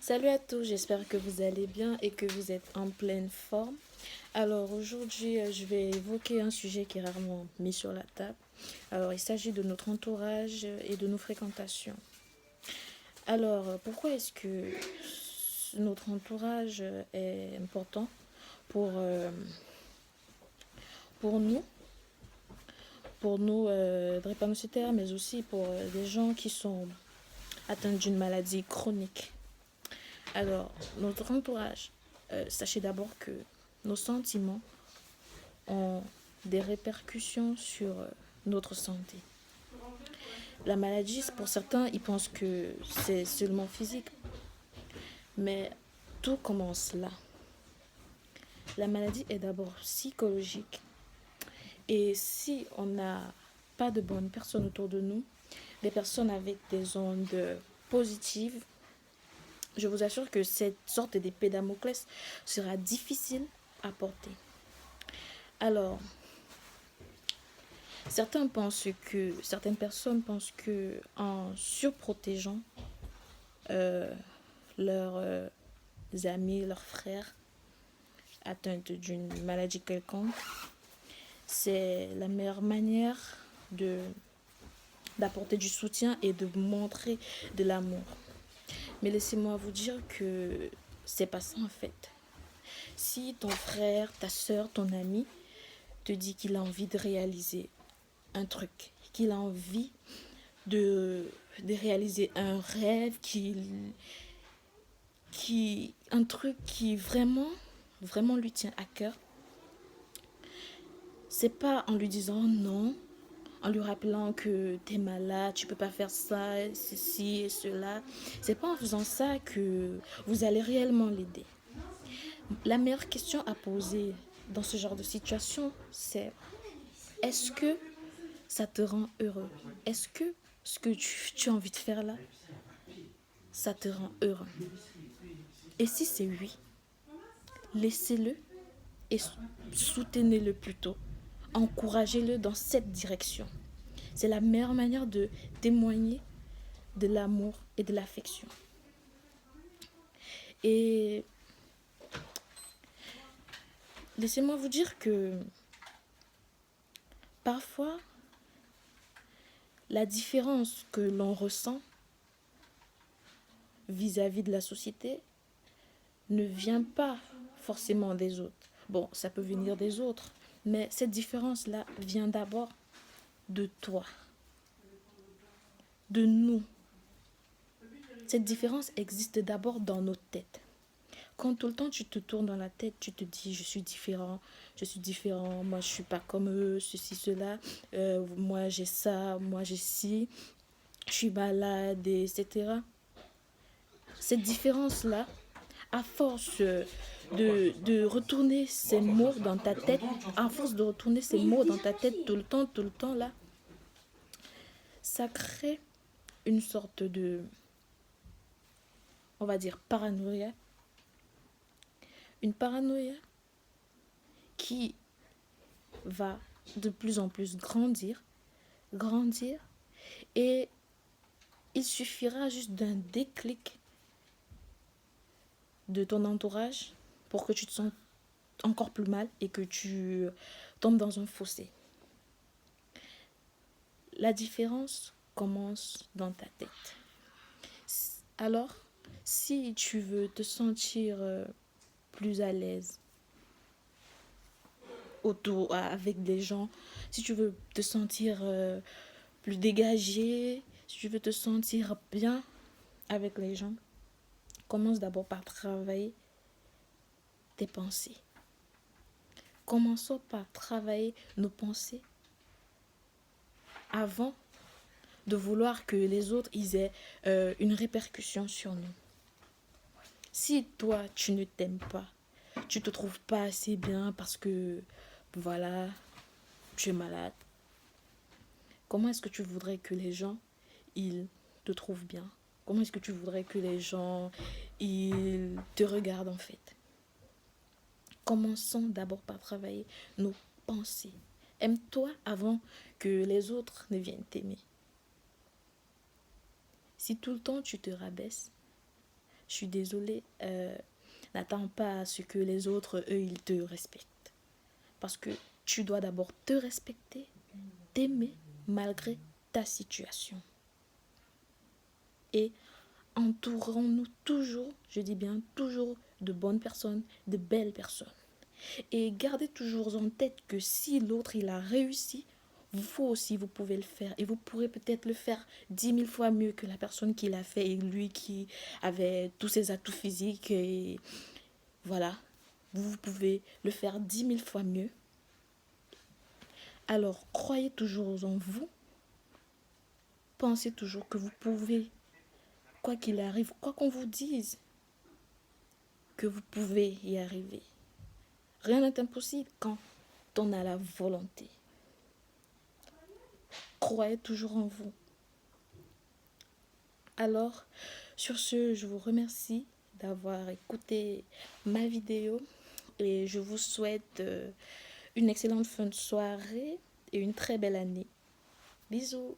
Salut à tous, j'espère que vous allez bien et que vous êtes en pleine forme. Alors aujourd'hui, je vais évoquer un sujet qui est rarement mis sur la table. Alors il s'agit de notre entourage et de nos fréquentations. Alors pourquoi est-ce que notre entourage est important pour, euh, pour nous, pour nos drépanocytaires, mais aussi pour des gens qui sont atteints d'une maladie chronique. Alors, notre entourage, sachez d'abord que nos sentiments ont des répercussions sur notre santé. La maladie, pour certains, ils pensent que c'est seulement physique, mais tout commence là. La maladie est d'abord psychologique. Et si on n'a pas de bonnes personnes autour de nous, des personnes avec des ondes positives, je vous assure que cette sorte d'épée Damoclès sera difficile à porter. Alors, certaines personnes pensent que en surprotégeant euh, leurs amis, leurs frères atteints d'une maladie quelconque, c'est la meilleure manière de d'apporter du soutien et de montrer de l'amour. Mais laissez-moi vous dire que c'est pas ça en fait. Si ton frère, ta soeur, ton ami te dit qu'il a envie de réaliser un truc, qu'il a envie de, de réaliser un rêve, un truc qui vraiment lui tient à cœur, c'est pas en lui disant non, en lui rappelant que t'es malade, tu peux pas faire ça, ceci et cela. C'est pas en faisant ça que vous allez réellement l'aider. La meilleure question à poser dans ce genre de situation, c'est est-ce que ça te rend heureux? Est-ce que ce que tu as envie de faire là, ça te rend heureux? Et si c'est oui, laissez-le et soutenez-le plutôt. Encouragez-le dans cette direction. C'est la meilleure manière de témoigner de l'amour et de l'affection. Et laissez-moi vous dire que parfois, la différence que l'on ressent vis-à-vis de la société ne vient pas forcément des autres. Bon, ça peut venir des autres, mais cette différence-là vient d'abord de toi, de nous. Cette différence existe d'abord dans nos têtes. Quand tout le temps tu te tournes dans la tête, tu te dis je suis différent, moi je suis pas comme eux, ceci, cela, moi j'ai ça, moi j'ai ci, je suis malade, etc. Cette différence-là, à force de retourner ces mots dans ta tête, à force de retourner ces mots dans ta tête tout le temps là, ça crée une sorte de, on va dire, paranoïa. Une paranoïa qui va de plus en plus grandir, et il suffira juste d'un déclic de ton entourage pour que tu te sentes encore plus mal et que tu tombes dans un fossé. La différence commence dans ta tête. Alors, si tu veux te sentir plus à l'aise avec des gens, si tu veux te sentir plus dégagé, si tu veux te sentir bien avec les gens, commence d'abord par travailler tes pensées. Commençons par travailler nos pensées avant de vouloir que les autres ils aient une répercussion sur nous. Si toi tu ne t'aimes pas, tu te trouves pas assez bien parce que voilà, tu es malade, comment est-ce que tu voudrais que les gens ils te trouvent bien? Comment est-ce que tu voudrais que les gens ils te regardent en fait? Commençons d'abord par travailler nos pensées. Aime-toi avant que les autres ne viennent t'aimer. Si tout le temps tu te rabaisses, je suis désolée, n'attends pas à ce que les autres, eux, ils te respectent. Parce que tu dois d'abord te respecter, t'aimer malgré ta situation. Et entourons-nous toujours, je dis bien toujours, de bonnes personnes, de belles personnes. Et gardez toujours en tête que si l'autre, il a réussi, vous aussi, vous pouvez le faire. Et vous pourrez peut-être le faire 10 000 fois mieux que la personne qui l'a fait et lui qui avait tous ses atouts physiques. Et voilà, vous pouvez le faire 10 000 fois mieux. Alors, croyez toujours en vous. Pensez toujours que vous pouvez, quoi qu'il arrive, quoi qu'on vous dise, que vous pouvez y arriver. Rien n'est impossible quand on a la volonté. Croyez toujours en vous. Alors, sur ce, je vous remercie d'avoir écouté ma vidéo et je vous souhaite une excellente fin de soirée et une très belle année. Bisous.